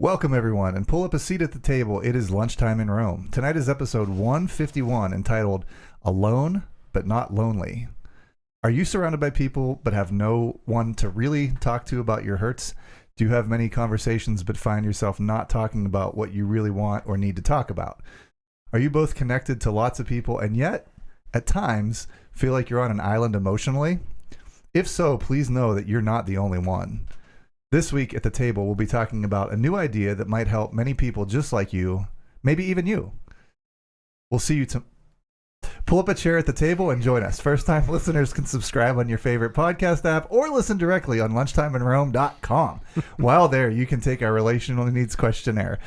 Welcome, everyone, and pull up a seat at the table. It is Lunchtime in Rome. Tonight is episode 151, entitled Alone But Not Lonely. Are you surrounded by people but have no one to really talk to about your hurts? Do you have many conversations but find yourself not talking about what you really want or need to talk about? Are you both connected to lots of people and yet, at times, feel like you're on an island emotionally? If so, please know that you're not the only one. This week at the table, we'll be talking about a new idea that might help many people just like you, maybe even you. We'll see you pull up a chair at the table and join us. First-time listeners can subscribe on your favorite podcast app or listen directly on lunchtimeinrome.com. While there, you can take our relational needs questionnaire.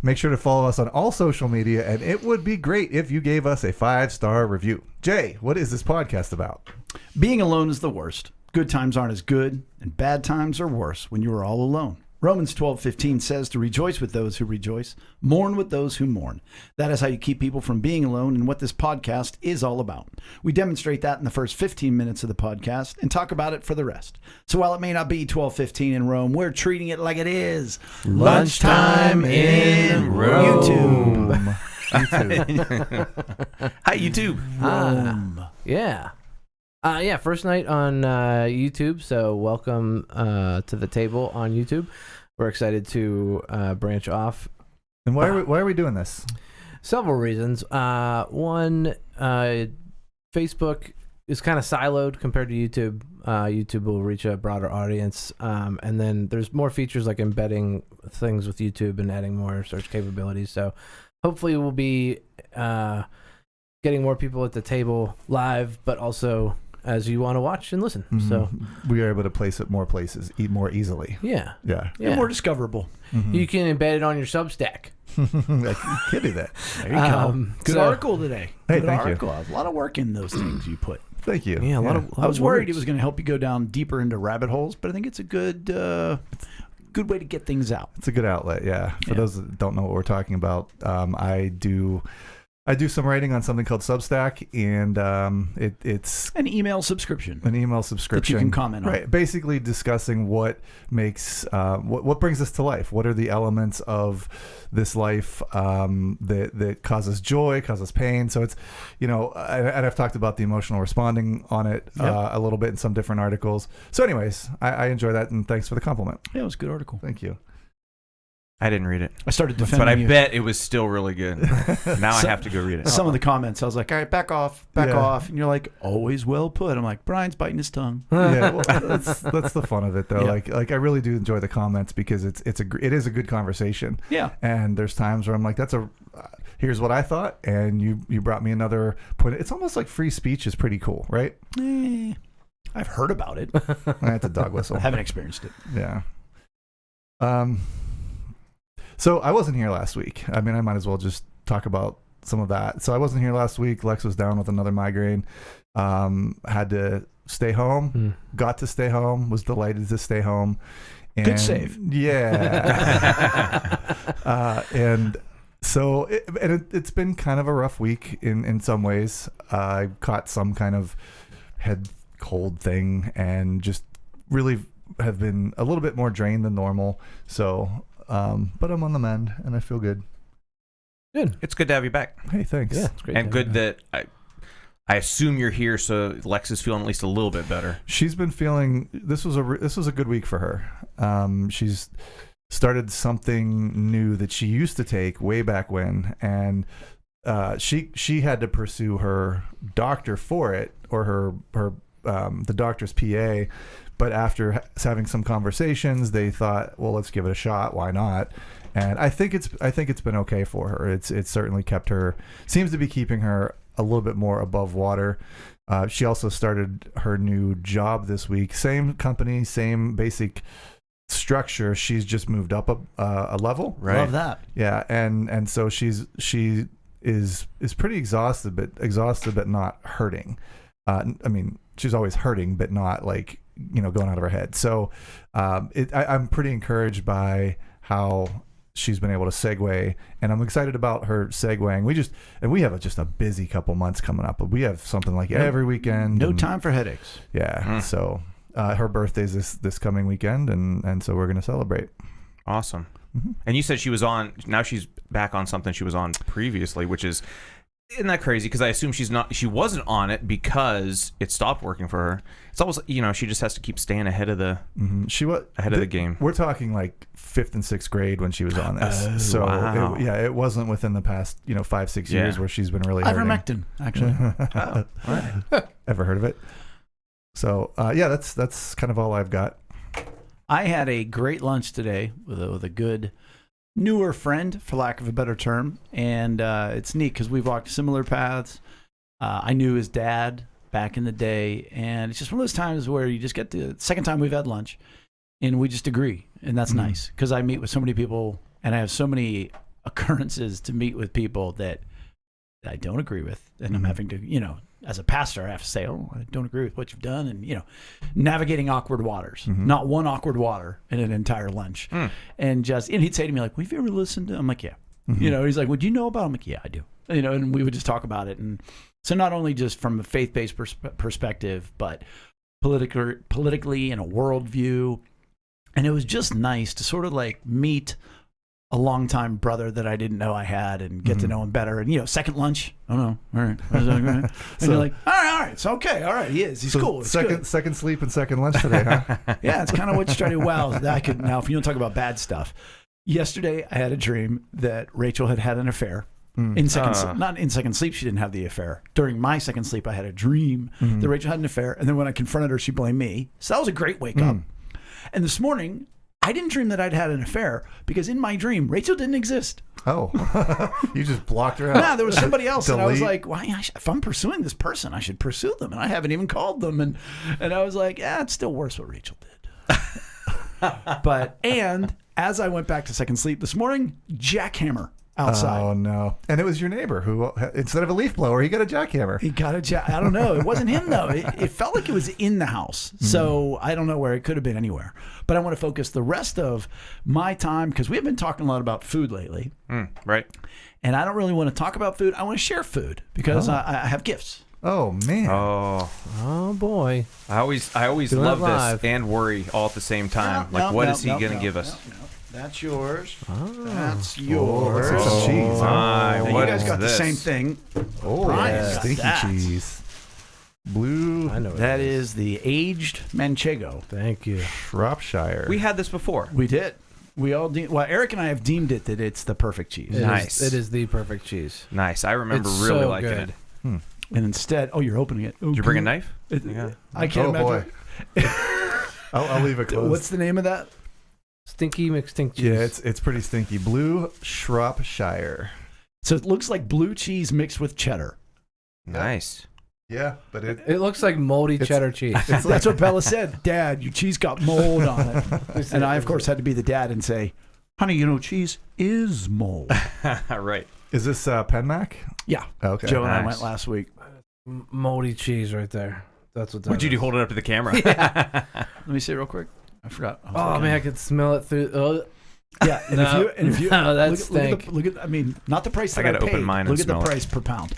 Make sure to follow us on all social media, and it would be great if you gave us a 5-star review. Jay, what is this podcast about? Being alone is the worst. Good times aren't as good, and bad times are worse when you are all alone. Romans 12:15 says to rejoice with those who rejoice, mourn with those who mourn. That is how you keep people from being alone and what this podcast is all about. We demonstrate that in the first 15 minutes of the podcast and talk about it for the rest. So while it may not be 12:15 in Rome, we're treating it like it is Lunchtime in Rome. YouTube. Hi, YouTube. Rome. Yeah, first night on YouTube, so welcome to the table on YouTube. We're excited to branch off. And why are we doing this? Several reasons. One, Facebook is kind of siloed compared to YouTube. YouTube will reach a broader audience. And then there's more features like embedding things with YouTube and adding more search capabilities. So hopefully we'll be getting more people at the table live, but also as you want to watch and listen. Mm-hmm. So we are able to place it more places, eat more easily. Yeah. And more discoverable. Mm-hmm. You can embed it on your Substack. You can do that. There you go. Good article today. Hey, Good thank article. A lot of work in those things you put. Thank you. Yeah, a lot I was of worried words. it was going to help you go down deeper into rabbit holes, but I think it's a good way to get things out. It's a good outlet, yeah. For those that don't know what we're talking about, I do some writing on something called Substack, and it's An email subscription. an email subscription that you can comment on. right? Basically discussing what makes what brings us to life. What are the elements of this life that causes joy, causes pain? So it's, and I've talked about the emotional responding on it a little bit in some different articles. So, anyways, I enjoy that, and thanks for the compliment. Yeah, it was a good article. Thank you. I didn't read it, I started defending but I you. bet it was still really good. Now I have to go read it. Some of the comments, I was like, all right, back off. And you're like, always well put. I'm like, Brian's biting his tongue. Yeah, well, that's the fun of it, though. Yeah. Like I really do enjoy the comments because it is a good conversation. Yeah. And there's times where I'm like, here's what I thought, and you brought me another point. It's almost like free speech is pretty cool, right? I've heard about it. That's a dog whistle. I haven't experienced it. Yeah. So I wasn't here last week. I mean, I might as well just talk about some of that. So I wasn't here last week. Lex was down with another migraine. Had to stay home. Got to stay home. Was delighted to stay home. And Good save. Yeah. And so it's been kind of a rough week in some ways. I caught some kind of head cold thing and just really have been a little bit more drained than normal. So, but I'm on the mend and I feel good. Good. It's good to have you back. Hey, thanks. Yeah, it's great. And good that I assume you're here, so Lex is feeling at least a little bit better. She's been feeling this was a good week for her. She's started something new that she used to take way back when, and she had to pursue her doctor for it, or her the doctor's PA. But after having some conversations, they thought, well, let's give it a shot. Why not? And I think it's been okay for her. It's certainly seems to be keeping her a little bit more above water. She also started her new job this week. Same company, same basic structure. She's just moved up a level. Right. Love that. Yeah, and so she is pretty exhausted, but not hurting. I mean, she's always hurting, but not like going out of her head. So I'm pretty encouraged by how she's been able to segue, and I'm excited about her segueing. We have just a busy couple months coming up, but we have something like every weekend. No time for headaches. Yeah. So her birthday's this coming weekend, and so we're going to celebrate. Awesome. And you said she was on. Now she's back on something she was on previously, which is. Isn't that crazy? Because I assume she wasn't on it because it stopped working for her. It's almost, she just has to keep staying ahead of the ahead of the game. We're talking like 5th and 6th grade when she was on this. So wow. it wasn't within the past 5-6 years where she's been really hurting. Ivermectin, actually. Oh, all right. Ever heard of it? So that's kind of all I've got. I had a great lunch today with a good newer friend, for lack of a better term, and it's neat because we've walked similar paths. I knew his dad back in the day, and it's just one of those times where you just get the second time we've had lunch, and we just agree, and that's nice because I meet with so many people, and I have so many occurrences to meet with people that I don't agree with, and I'm having to, as a pastor, I have to say, oh, I don't agree with what you've done, and navigating awkward waters, not one awkward water in an entire lunch, and he'd say to me like, "Well, have you ever listened to?" I'm like, "Yeah," he's like, "Would you know about?" I'm like, "Yeah, I do," and we would just talk about it, and so not only just from a faith-based perspective, but politically and a worldview, and it was just nice to sort of like meet a longtime brother that I didn't know I had and get to know him better. And, second lunch. Oh, no. All right. And you're like, all right. It's okay. All right. He is. He's cool. It's second sleep and second lunch today, huh? Yeah, it's kind of what you try to do. Well, now, if you don't talk about bad stuff. Yesterday, I had a dream that Rachel had an affair. In second, not in second sleep, she didn't have the affair. During my second sleep, I had a dream that Rachel had an affair. And then when I confronted her, she blamed me. So that was a great wake up. And this morning, I didn't dream that I'd had an affair because in my dream, Rachel didn't exist. Oh, you just blocked her out. Nah, there was somebody else. And I was like, why? If I'm pursuing this person, I should pursue them. And I haven't even called them. And I was like, it's still worse what Rachel did. And as I went back to second sleep this morning, jackhammer outside. Oh, no. And it was your neighbor who, instead of a leaf blower, he got a jackhammer. He got I don't know. It wasn't him, though. It felt like it was in the house. So I don't know where it could have been anywhere. But I want to focus the rest of my time, because we have been talking a lot about food lately. Right. And I don't really want to talk about food. I want to share food because I have gifts. Oh, man. Oh, boy. I always love this and worry all at the same time. What is he going to give us? No. That's yours. That's Oh, yours. looks like some cheese. Now, What you guys is got this? the same thing. Oh, Brian's got stinky that. cheese. Blue I know what That it is the aged Manchego. Thank you. Shropshire. We had this before. We did. We all Eric and I have deemed it that it's the perfect cheese. Nice. It is the perfect chease. Nice. I remember It's really so liking good. it. And instead, you're opening it. Did you bring a knife? I can't imagine. Boy. I'll leave it closed. What's the name of that? Stinky McStink cheese. Yeah, it's pretty stinky. Blue Shropshire. So it looks like blue cheese mixed with cheddar. Nice. Yeah, but It looks like moldy cheddar cheese. That's what Bella said. Dad, your cheese got mold on it. And I, of course, had to be the dad and say, honey, cheese is mold. Right. Is this Penmac? Yeah. Okay. Joe and I Nice. went last week. Moldy cheese right there. That's what that What'd you do? is. Hold it up to the camera. Let me see it real quick. I forgot. I was Oh, looking. man, I could smell it through. Oh, Yeah, and if you No, that look stink. at I mean, not the price I that I, gotta paid. open mine Look and at the smell it. price per pound.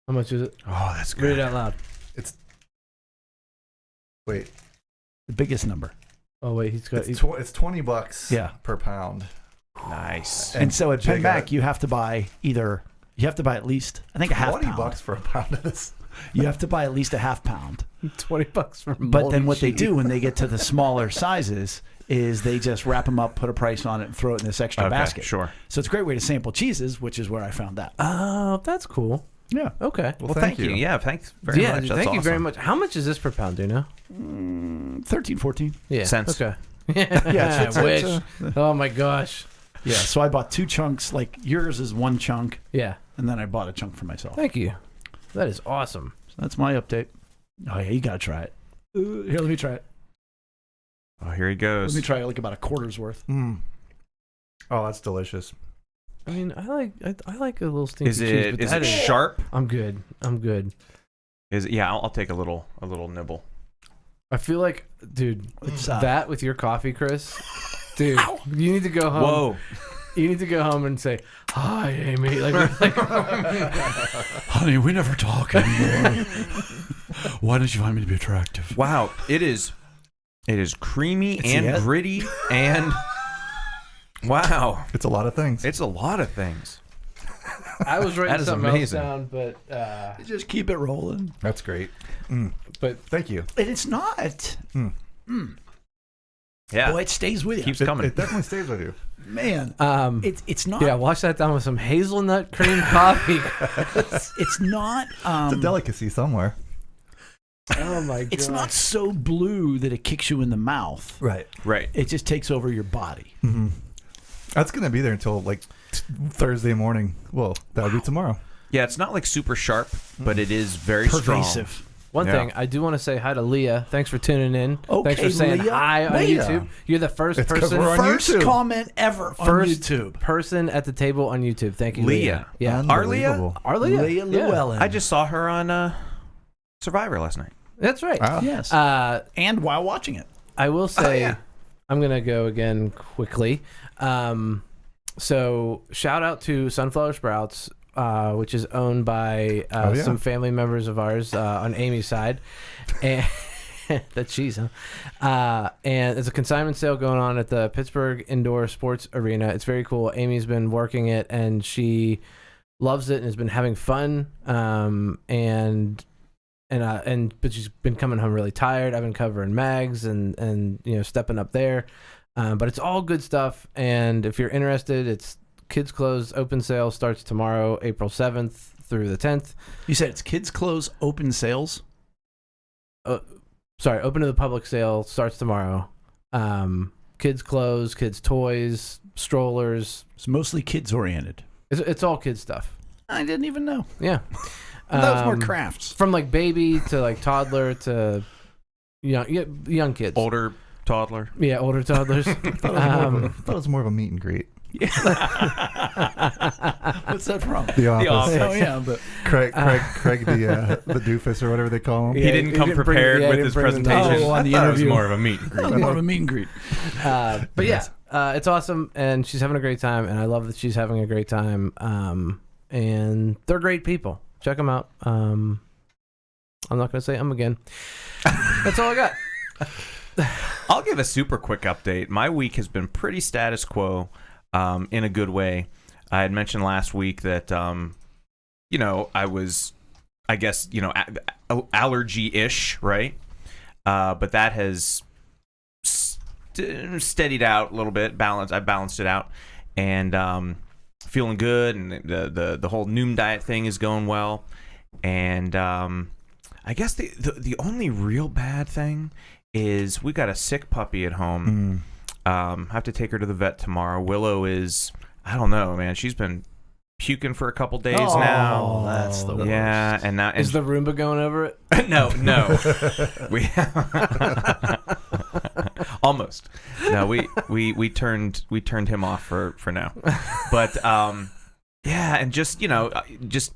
how much is it? Oh, that's Read it good. out loud. Wait, The biggest number. Oh, wait, he's got. it's $20 Yeah. per pound. Nice. And so at Jake, Penmac, you have to buy at least, I think, a half pound. $20 for a pound of this. You have to buy at least a half pound. $20 for moldy But then what they cheese. do when they get to the smaller sizes is they just wrap them up, put a price on it, and throw it in this extra basket. Sure. So it's a great way to sample cheeses, which is where I found that. Oh, that's cool. Yeah. Okay. Well, thank you. Yeah, thanks very much. That's thank you very awesome. much. How much is this per pound? Do you know? 13, 14. Yeah. Cents. Okay. Yeah, it's I wish. Oh my gosh. Yeah, so I bought 2 chunks. Like yours is 1 chunk, Yeah. and then I bought a chunk for myself. Thank you. That is awesome. So that's my update. Oh, yeah, you got to try it. Here, let me try it. Oh, here he Let goes. me try it like about a quarter's worth. Mm. Oh, that's delicious. I mean, I like a little stinky Is cheese. it but is that it sharp? I'm good. Is it, yeah, I'll take a little nibble. I feel like, dude, It's, that with your coffee, Chris. Dude, you need to go home. Whoa. You need to go home and say, "Hi, Amy." Like Honey, we never talk anymore. Why did you find me to be attractive? Wow, it is creamy It's and yet? gritty and Wow. It's a lot of things. It's a lot of things. I was writing That is something amazing. else down, but Just keep it rolling. That's great. but Thank you. And it's not. Yeah. Boy, it stays with you. Keeps It coming. definitely stays with you. Man, it's not. yeah, wash that down with some hazelnut cream coffee. It's not. It's a delicacy somewhere. Oh my god! It's not so blue that it kicks you in the mouth. Right. Right. It just takes over your body. That's going to be there until like Thursday morning. Well, that'll be tomorrow. Yeah, it's not like super sharp, but it is very strong. Pervasive. One Yeah. thing I do want to say hi to Leah. Thanks for tuning in. Okay, Thanks for saying Leah. hi on Leah. YouTube. You're the first It's 'cause person. we're on First YouTube. comment ever on First YouTube. person at the table on YouTube. Thank you, Leah. Yeah, Our Leah? Unbelievable. our Leah. Leah Yeah. Llewellyn. I just saw her on Survivor last night. That's right. Wow. Yes. And while watching it. I will say, yeah. I'm gonna go again quickly. So shout out to Sunflower Sprouts, which is owned by Oh, yeah. some family members of ours on Amy's side, and that cheese, huh? And there's a consignment sale going on at the Pittsburgh Indoor Sports Arena. It's very cool. Amy's been working it, and she loves it and has been having fun. But she's been coming home really tired. I've been covering mags and stepping up there. But it's all good stuff. And if you're interested, it's Kids Clothes open sale starts tomorrow, April 7th through the 10th. You said it's Kids Clothes open sales? Sorry, open to the public sale starts tomorrow. Kids clothes, kids toys, strollers. It's mostly kids oriented. It's all kids stuff. I didn't even know. Yeah. That was more crafts. From like baby to like toddler to young kids. Older toddler. Yeah, older toddlers. I thought it was more of a meet and greet. What's that from? The Office. Office. Oh, yeah, but Craig, the doofus or whatever they call him. Yeah, He didn't come prepared with his presentation. Oh, on the I thought it was interview. more of a meet and greet. more of a meet and greet. But yeah, it's awesome, and she's having a great time, and I love that she's having a great time. And they're great people. Check them out. I'm not gonna say again. That's all I got. I'll give a super quick update. My week has been pretty status quo, in a good way. I had mentioned last week that, I was, I guess, allergy-ish, right? But that has steadied out a little bit. I balanced it out, and feeling good. And the whole Noom diet thing is going well. And I guess the only real bad thing is we got a sick puppy at home. Have to take her to the vet tomorrow. Willow is, I don't know, man. She's been puking for a couple days now. Oh, that's the worst. Yeah, and now Is the Roomba going over it? no. We almost. No, we turned him off for now. But yeah, and just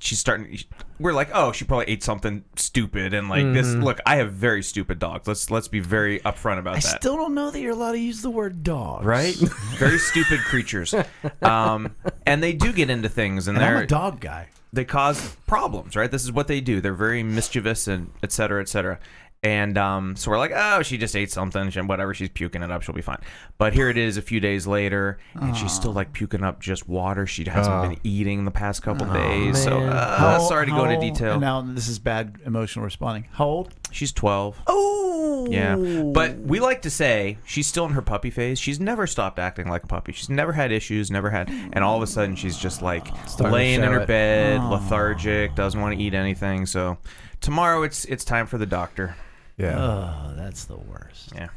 she's starting. We're like, oh, she probably ate something stupid, and like this. Look, I have very stupid dogs. Let's be very upfront about that. I still don't know that you're allowed to use the word dog. Right? Very stupid creatures. And they do get into things, and I'm a dog guy. they cause problems, right? This is what they do. They're very mischievous and et cetera, et cetera. And so we're like, oh, she just ate something. Whatever, she's puking it up. She'll be fine. But here it is a few days later, and she's still like puking up just water. She hasn't been eating the past couple days. So man. sorry to go into detail. And now this is bad emotional responding. How old? She's 12. Oh. Yeah. But we like to say she's still in her puppy phase. She's never stopped acting like a puppy. She's never had issues, and all of a sudden she's just like Starting to laying in show her it. bed, lethargic, doesn't want to eat anything. So tomorrow it's time for the doctor. Yeah. Oh, that's the worst. Yeah.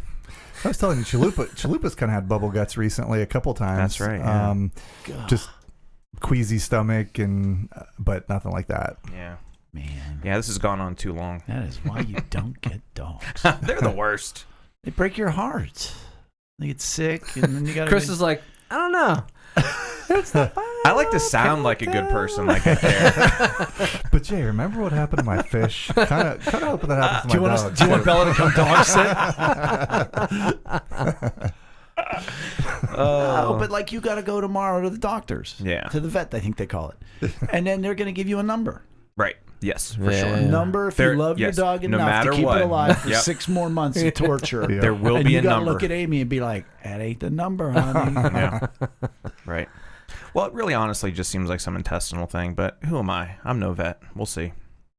I was telling you, Chalupa's kind of had bubble guts recently a couple times. That's right, yeah. Just queasy stomach, but nothing like that. Yeah. Man. Yeah, this has gone on too long. That is why you don't get dogs. They're the worst. They break your heart. They get sick, and then you got. Chris is like, I don't know. I like to sound like a good person, like I care. But Jay, remember what happened to my fish? Kind of hoping that happens to my dog. Do you want Bella to come dog sit? Oh, but like you got to go tomorrow to the doctors. Yeah. To the vet, I think they call it, and then they're going to give you a number. Right. Yes, for Yeah. sure. Number, if There- you love your yes, dog no enough matter to keep what. it alive for Yep. 6 more months of torture. Yeah. There will and be you a gotta number. look at Amy and be like, that ain't the number, honey. Yeah. Right. Well, it really honestly just seems like some intestinal thing, but who am I? I'm no vet. We'll see.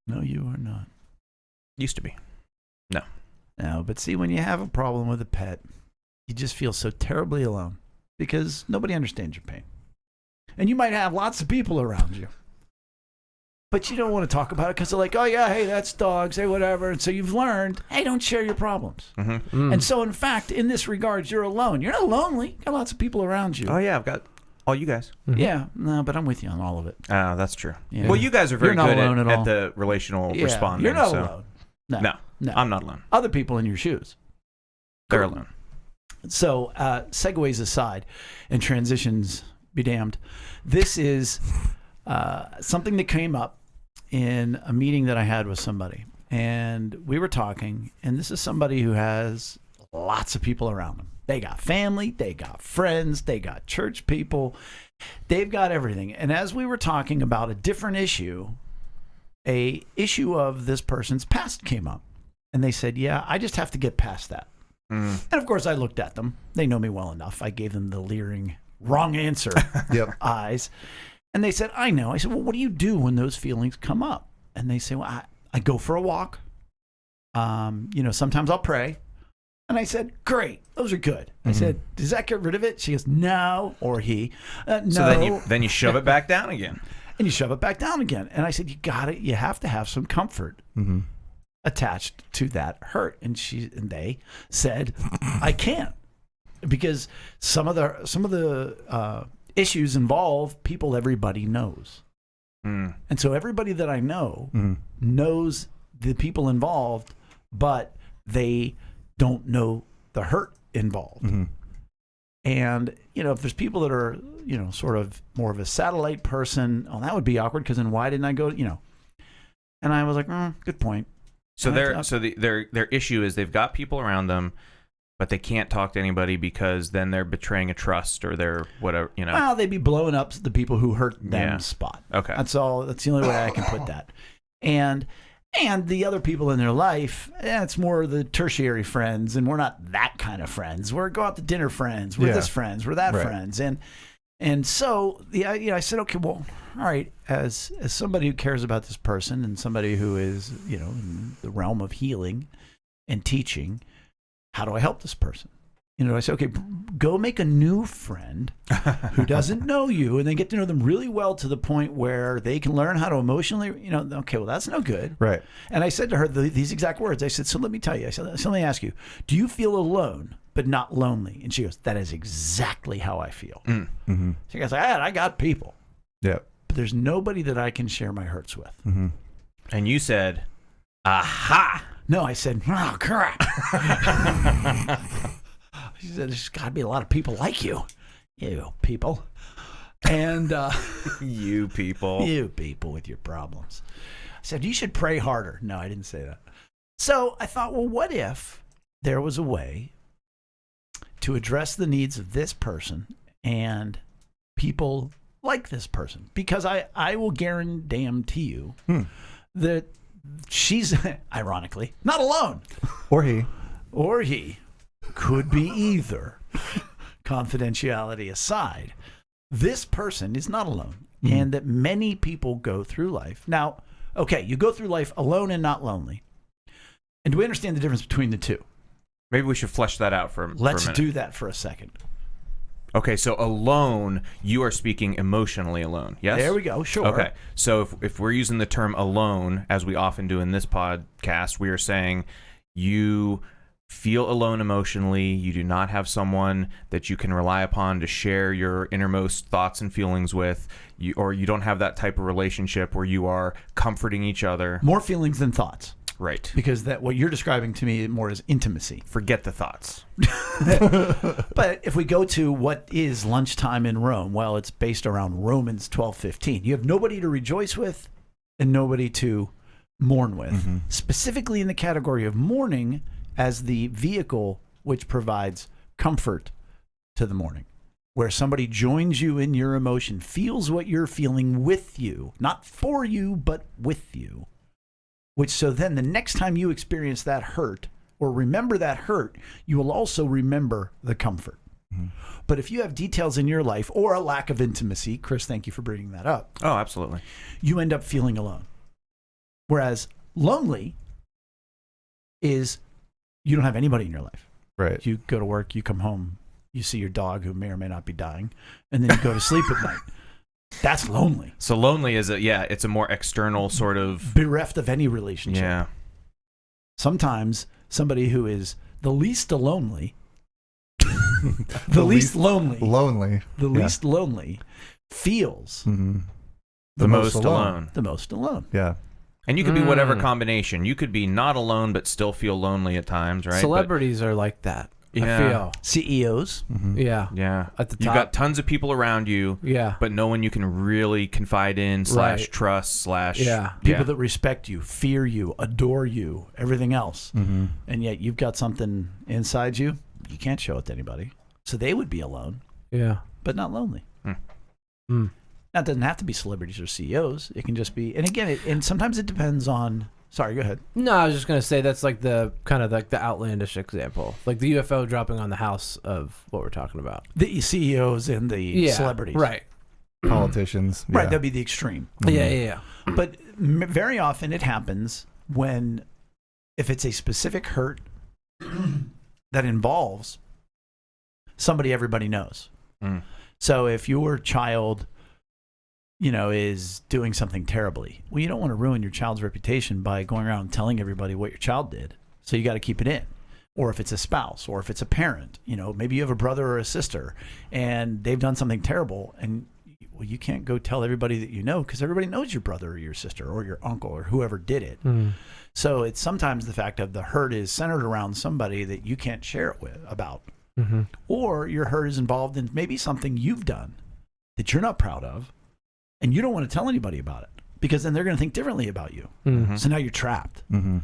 No, you are not. Used to be. No, but see, when you have a problem with a pet, you just feel so terribly alone because nobody understands your pain. And you might have lots of people around you, but you don't want to talk about it because they're like, oh, yeah, hey, that's dogs, hey, whatever. And so you've learned, hey, don't share your problems. Mm-hmm. And so, in fact, in this regard, you're alone. You're not lonely. You've got lots of people around you. Oh, yeah. I've got all you guys. Yeah, no, but I'm with you on all of it. Oh, that's true. Yeah. Well, you guys are very You're not good alone at, at all. the relational Yeah, responding. you're not so. alone. No, I'm not alone. Other people in your shoes. They're alone. So, segues aside and transitions be damned. This is something that came up in a meeting that I had with somebody. And we were talking, and this is somebody who has lots of people around them. They got family, they got friends, they got church people, they've got everything. And as we were talking about a different issue, a issue of this person's past came up. And they said, yeah, I just have to get past that. Mm. And of course, I looked at them. They know me well enough. I gave them the leering, wrong answer Yep. eyes. And they said, I know. I said, well, what do you do when those feelings come up? And they say, well, I go for a walk. Sometimes I'll pray. And I said, great. Those are good. I said, does that get rid of it? She goes, no. Or he, no. So then you shove it back down again. And you shove it back down again. And I said, you got it. You have to have some comfort attached to that hurt. And they said, I can't, because some of the issues involve people everybody knows. Mm. And so everybody that I know knows the people involved, but they don't know the hurt involved. And, if there's people that are, sort of more of a satellite person, that would be awkward, because then why didn't I go, And I was like, good point. So And their issue is they've got people around them, but they can't talk to anybody because then they're betraying a trust or they're whatever, Well, they'd be blowing up the people who hurt them spot. Okay. That's all. That's the only way I can put that. And the other people in their life, it's more the tertiary friends, and we're not that kind of friends. We're go out to dinner friends. We're this friends. We're that friends. And so I said, okay, well, all right. As somebody who cares about this person and somebody who is in the realm of healing and teaching, how do I help this person? I say, okay, go make a new friend who doesn't know you, and then get to know them really well to the point where they can learn how to emotionally, okay, well, that's no good. Right. And I said to her these exact words. I said, so let me tell you. I said, so let me ask you, do you feel alone but not lonely? And she goes, that is exactly how I feel. Mm-hmm. She goes, I got people, Yep. but there's nobody that I can share my hurts with. Mm-hmm. And you said, aha. No, I said, oh, crap. She said, there's got to be a lot of people like you people. And You people. you people with your problems. I said, you should pray harder. No, I didn't say that. So I thought, well, what if there was a way to address the needs of this person and people like this person? Because I will guarantee you that she's, ironically, not alone. Or he. Or he. Could be either. Confidentiality aside, this person is not alone. And that many people go through life. Now, okay, you go through life alone and not lonely. And do we understand the difference between the two? Maybe we should flesh that out for a Let's minute. do that for a second. Okay, so alone, you are speaking emotionally alone, yes? There we go, sure. Okay, so if we're using the term alone, as we often do in this podcast, we are saying you feel alone emotionally, you do not have someone that you can rely upon to share your innermost thoughts and feelings with, or you don't have that type of relationship where you are comforting each other. More feelings than thoughts. Right. Because that what you're describing to me more is intimacy. Forget the thoughts. But if we go to what is lunchtime in Rome, well, it's based around Romans 12:15. You have nobody to rejoice with and nobody to mourn with. Specifically in the category of mourning as the vehicle which provides comfort to the mourning. where somebody joins you in your emotion, feels what you're feeling with you, not for you, but with you. Which, so then the next time you experience that hurt or remember that hurt, you will also remember the comfort. Mm-hmm. But if you have details in your life or a lack of intimacy, Chris, thank you for bringing that up. Oh, absolutely. You end up feeling alone. Whereas lonely is you don't have anybody in your life. Right. You go to work, you come home, you see your dog who may or may not be dying, and then you go to sleep at night. That's lonely. So lonely is it's a more external sort of bereft of any relationship. Yeah. Sometimes somebody who is the least lonely, the least lonely, the least lonely feels the most alone. The most alone. Yeah. And you could be whatever combination. You could be not alone but still feel lonely at times, right? Celebrities are like that. Yeah. I feel. CEOs. Yeah. Yeah. At the top. You've got tons of people around you. Yeah. But no one you can really confide in / trust / people that respect you, fear you, adore you, everything else. And yet you've got something inside you, you can't show it to anybody. So they would be alone. Yeah. But not lonely. Now, it doesn't have to be celebrities or CEOs. It can just be, and again, and sometimes it depends on. Sorry, go ahead. No, I was just gonna say that's like the kind of like the outlandish example, like the UFO dropping on the house of what we're talking about. The CEOs and the celebrities, right? Politicians, right? That'd be the extreme. Yeah. But very often it happens when, if it's a specific hurt that involves somebody everybody knows. So if your child, is doing something terribly, well, you don't want to ruin your child's reputation by going around telling everybody what your child did. So you got to keep it in. Or if it's a spouse, or if it's a parent, maybe you have a brother or a sister and they've done something terrible, and you can't go tell everybody that you know, because everybody knows your brother or your sister or your uncle or whoever did it. So it's sometimes the fact of the hurt is centered around somebody that you can't share it about. Or your hurt is involved in maybe something you've done that you're not proud of, and you don't want to tell anybody about it, because then they're going to think differently about you. So now you're trapped. And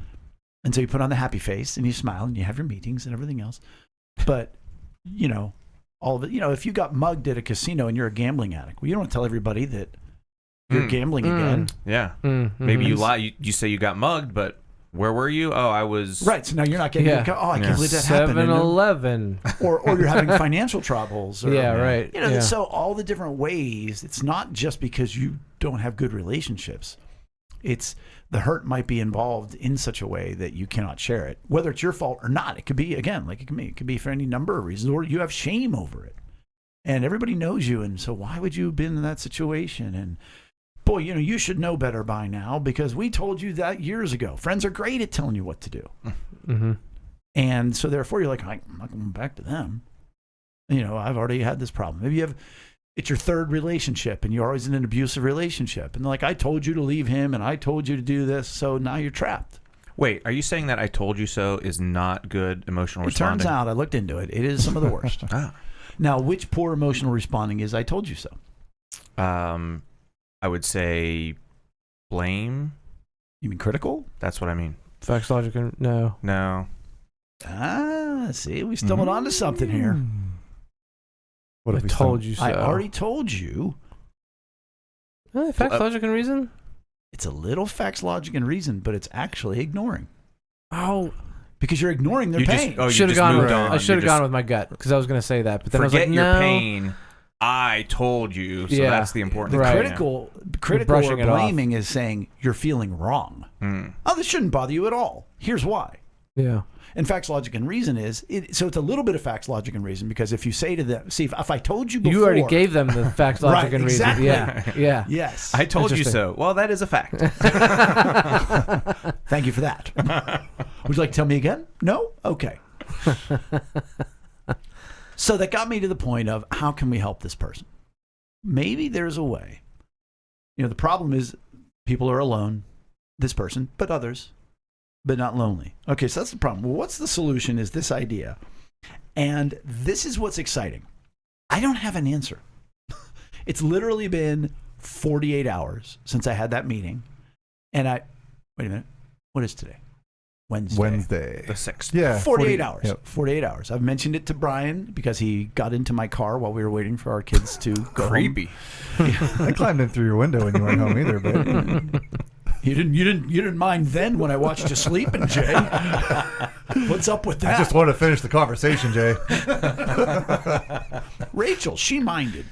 so you put on the happy face and you smile and you have your meetings and everything else. But, all of it, if you got mugged at a casino and you're a gambling addict, well, you don't want to tell everybody that you're gambling again. Yeah. Maybe you lie. You say you got mugged, but where were you? Oh, I was. Right. So now you're not getting, I can't believe that happened. 7-Eleven. Or you're having financial troubles. Or, right. So all the different ways, it's not just because you don't have good relationships. It's the hurt might be involved in such a way that you cannot share it, whether it's your fault or not. It could be, again, like it could be for any number of reasons, or you have shame over it. And everybody knows you. And so why would you have been in that situation? And boy, you should know better by now, because we told you that years ago. Friends are great at telling you what to do. And so therefore you're like, I'm not going back to them. I've already had this problem. Maybe it's your third relationship and you're always in an abusive relationship. And like, I told you to leave him and I told you to do this. So now you're trapped. Wait, are you saying that I told you so is not good emotional responding? It turns out, I looked into it. It is some of the worst. Now, which poor emotional responding is I told you so? I would say blame. You mean critical? That's what I mean. Facts, logic, and no. See, we stumbled onto something here. What I have we told you so. I already told you. Facts, logic, and reason? It's a little facts, logic, and reason, but it's actually ignoring. Oh. Because you're ignoring their pain. I should have gone with my gut, because I was going to say that. But then forget I was like, your pain. I told you. So that's the important thing. Critical or blaming is saying you're feeling wrong. Oh, this shouldn't bother you at all. Here's why. Yeah. And facts, logic, and reason so it's a little bit of facts, logic, and reason, because if you say to them, see, if I told you before. You already gave them the facts, logic, and reason. Exactly. Yeah. Yes. I told you so. Well, that is a fact. Thank you for that. Would you like to tell me again? No? Okay. So that got me to the point of, how can we help this person? Maybe there's a way. The problem is people are alone, this person, but others, but not lonely. Okay, so that's the problem. Well, what's the solution is this idea. And this is what's exciting. I don't have an answer. It's literally been 48 hours since I had that meeting. And wait a minute, what is today? Wednesday. The 6th. Yeah. 48 hours. Yep. 48 hours. I've mentioned it to Brian because he got into my car while we were waiting for our kids to go Creepy. home. I climbed in through your window when you weren't home either, but You didn't mind then when I watched you sleeping, Jay. What's up with that? I just wanted to finish the conversation, Jay. Rachel, she minded.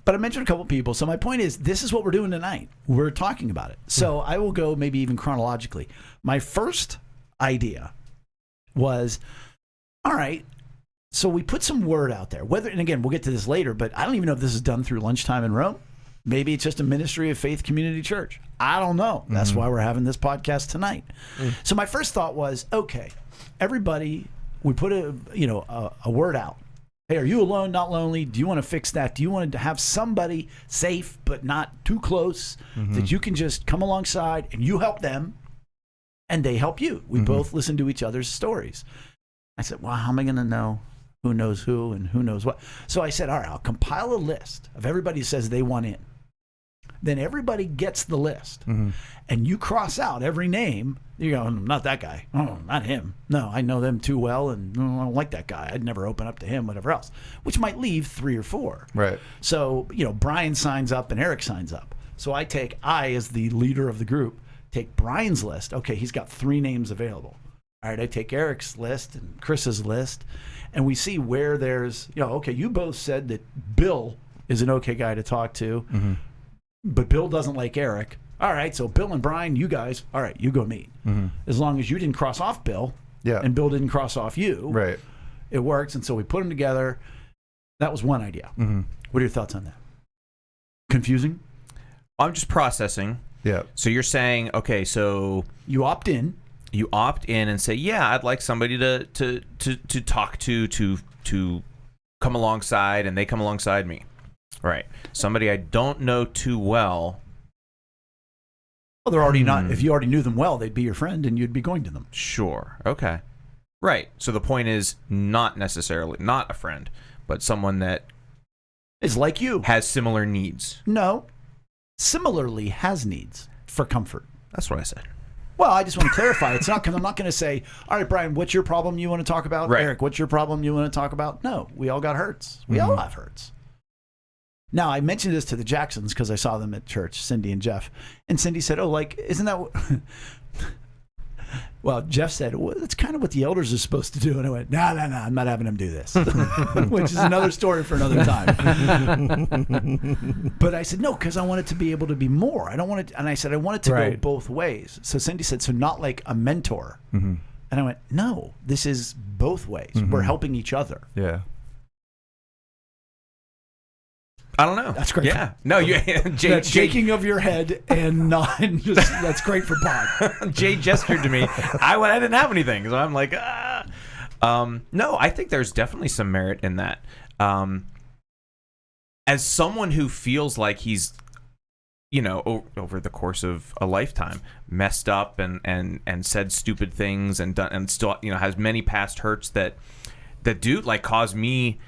But I mentioned a couple people. So my point is, this is what we're doing tonight. We're talking about it. So I will go maybe even chronologically. My first idea was, all right, so we put some word out there. Whether, and again, we'll get to this later, but I don't even know if this is done through Lunchtime in Rome. Maybe it's just a Ministry of Faith Community Church. I don't know. That's why we're having this podcast tonight. So my first thought was, okay, everybody, we put a word out. Hey, are you alone, not lonely? Do you want to fix that? Do you want to have somebody safe but not too close that you can just come alongside and you help them and they help you? We both listen to each other's stories. I said, well, how am I going to know who knows who and who knows what? So I said, all right, I'll compile a list of everybody who says they want in. Then everybody gets the list, and you cross out every name. You go, not that guy. Oh, not him. No, I know them too well, and I don't like that guy. I'd never open up to him, whatever else, which might leave 3 or 4. Right. So, Brian signs up and Eric signs up. So I as the leader of the group, take Brian's list. Okay, he's got 3 names available. All right, I take Eric's list and Chris's list, and we see where there's, okay, you both said that Bill is an okay guy to talk to. But Bill doesn't like Eric. All right, so Bill and Brian, you guys, all right, you go meet. As long as you didn't cross off Bill and Bill didn't cross off you, Right. it works. And so we put them together. That was one idea. What are your thoughts on that? Confusing? I'm just processing. Yeah. So you're saying, okay, so You opt in. you opt in and say, yeah, I'd like somebody to talk to come alongside, and they come alongside me. Right. Somebody I don't know too well. Well, they're already not. If you already knew them well, they'd be your friend and you'd be going to them. Sure. Okay. Right. So the point is not necessarily not a friend, but someone that Is like you. has similar needs. No. Similarly has needs for comfort. That's what I said. Well, I just want to clarify. It's not because I'm not going to say, all right, Brian, what's your problem you want to talk about? Right. Eric, what's your problem you want to talk about? No, we all got hurts. We all have hurts. Now, I mentioned this to the Jacksons because I saw them at church, Cindy and Jeff. And Cindy said, oh, like, isn't that what... Well, Jeff said, well, that's kind of what the elders are supposed to do. And I went, no, I'm not having them do this. Which is another story for another time. But I said, no, because I want it to be able to be more. I don't want it... And I said, I want it to go both ways. So Cindy said, so not like a mentor. And I went, no, this is both ways. We're helping each other. Yeah. I don't know. That's great. Yeah. No, you That shaking of your head and not just that's great for pod. Jay gestured to me. I didn't have anything, so I'm like, no, I think there's definitely some merit in that. As someone who feels like he's, over the course of a lifetime, messed up and said stupid things and done and still, has many past hurts that do like cause me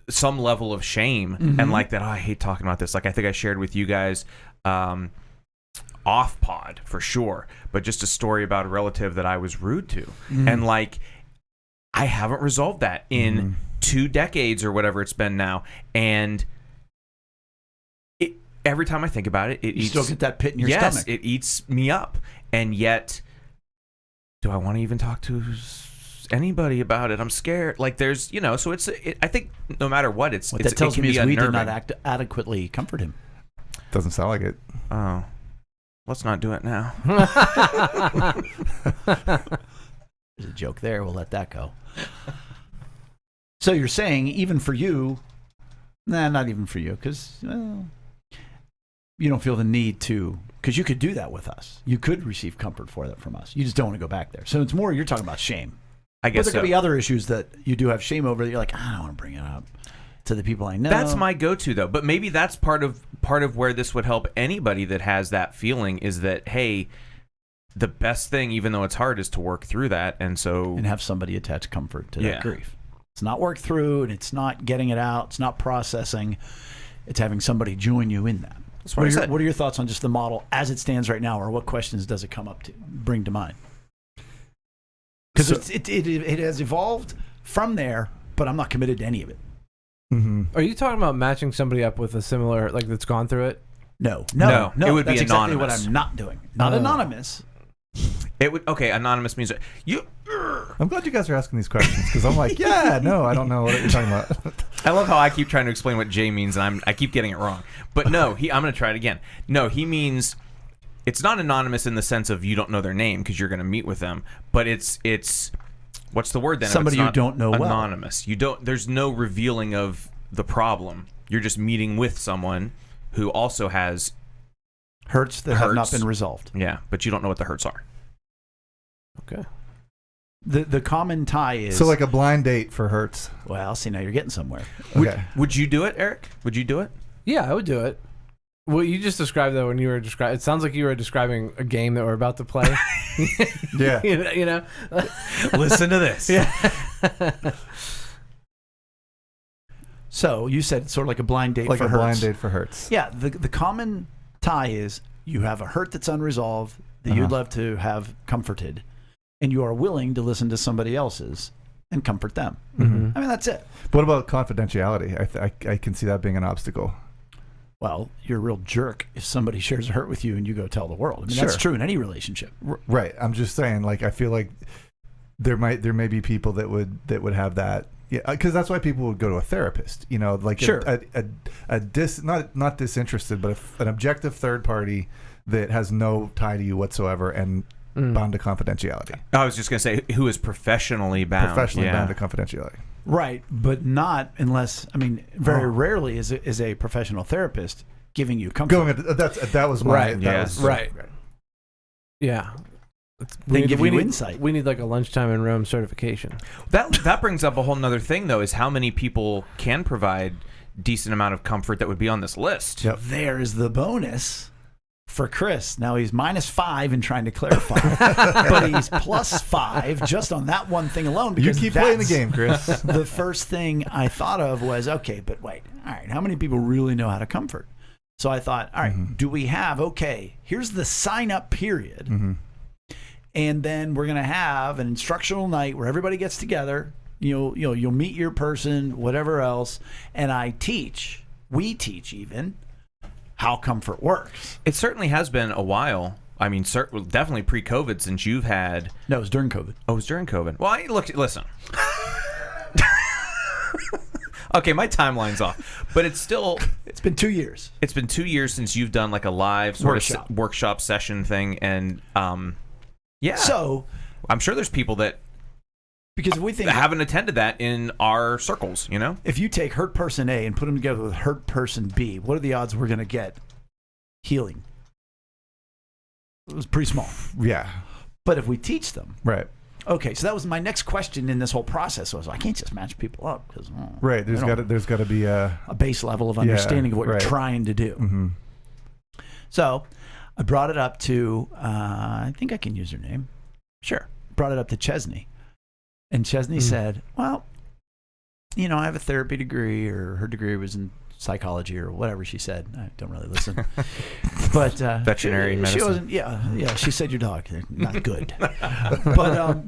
some level of shame and like that. Oh, I hate talking about this. Like I think I shared with you guys off pod for sure, but just a story about a relative that I was rude to, and like I haven't resolved that in 2 decades or whatever it's been now, and every time I think about it, You still get that pit in your yes, stomach. it eats me up, and yet do I want to even talk to anybody about it? I'm scared. Like there's, so I think no matter what, What that tells it can me be is we did unnerving. not adequately comfort him. Doesn't sound like it. Oh, let's not do it now. There's a joke there. We'll let that go. So you're saying even for you, not even for you, because you don't feel the need to, because you could do that with us. You could receive comfort for that from us. You just don't want to go back there. So it's more you're talking about shame. I guess there could be other issues that you do have shame over that you're like, I don't want to bring it up to the people I know. That's my go-to though. But maybe that's part of where this would help anybody that has that feeling is that, hey, the best thing, even though it's hard, is to work through that. And have somebody attach comfort to that grief. It's not worked through and it's not getting it out. It's not processing. It's having somebody join you in that. That's what I said. What are your thoughts on just the model as it stands right now, or what questions does it bring to mind? Because it has evolved from there, but I'm not committed to any of it. Mm-hmm. Are you talking about matching somebody up with a similar, like that's gone through it? No. It would be that's exactly what anonymous. I'm not doing. Not anonymous. It would anonymous means you. I'm glad you guys are asking these questions because I'm like, yeah, no, I don't know what you're talking about. I love how I keep trying to explain what Jay means, and I keep getting it wrong. But no, I'm going to try it again. No, he means it's not anonymous in the sense of you don't know their name because you're going to meet with them, but it's what's the word then? Somebody It's you not don't know well. anonymous. You don't. There's no revealing of the problem. You're just meeting with someone who also has Hurts that have not been resolved. Yeah, but you don't know what the hurts are. Okay. The common tie is So like a blind date for Hertz. well, see, now you're getting somewhere. Okay. Would you do it, Eric? Would you do it? Yeah, I would do it. Well, you just described that when you were describing. It sounds like you were describing a game that we're about to play. Yeah. you know. Listen to this. Yeah. So you said it's sort of like a blind date Like for a Hertz. blind date for Hertz. Yeah, the common tie is you have a hurt that's unresolved that you'd love to have comforted, and you are willing to listen to somebody else's and comfort them. Mm-hmm. I mean, that's it. What about confidentiality? I can see that being an obstacle. Well, you're a real jerk if somebody shares a hurt with you and you go tell the world. I mean, that's Sure. true in any relationship. Right. I'm just saying, like, I feel like there may be people that would have that. Yeah, because that's why people would go to a therapist. You know, like Sure. not disinterested, but an objective third party that has no tie to you whatsoever and bound to confidentiality. I was just going to say, who is professionally bound? Bound to confidentiality. Right, but not unless, I mean, very rarely is a professional therapist giving you comfort. That was my Right, that yes. was, Right. Yeah. They give you need, insight. We need like a Lunchtime in Rome certification. That brings up a whole nother thing, though, is how many people can provide decent amount of comfort that would be on this list. Yep. There is the bonus for Chris. Now he's -5 in trying to clarify, but he's +5 just on that one thing alone. You Because keep playing the that's game, Chris. The first thing I thought of was, okay, but wait, all right, how many people really know how to comfort? So I thought, all right, do we have, okay, here's the sign-up period, and then we're going to have an instructional night where everybody gets together, you'll meet your person, whatever else, and we teach even, how comfort works. It certainly has been a while. I mean, definitely pre-COVID since you've had... No, it was during COVID. Oh, it was during COVID. Well, listen. Okay, my timeline's off. But it's still... It's been 2 years. It's been 2 years since you've done like a live sort of workshop session thing. And, yeah. So... I'm sure there's people that because if we think... haven't attended that in our circles, you know? If you take hurt person A and put them together with hurt person B, what are the odds we're going to get healing? It was pretty small. Yeah. But if we teach them... Right. Okay, so that was my next question in this whole process. Was I can't just match people up because Right. There's got to be a base level of understanding of what right. you're trying to do. Mm-hmm. So I brought it up to I think I can use her name. Sure. Brought it up to Chesney, and Chesney said, "Well, I have a therapy degree, or her degree was in psychology, or whatever she said. I don't really listen, but Veterinary medicine. She wasn't. Yeah. She said your dog not good, but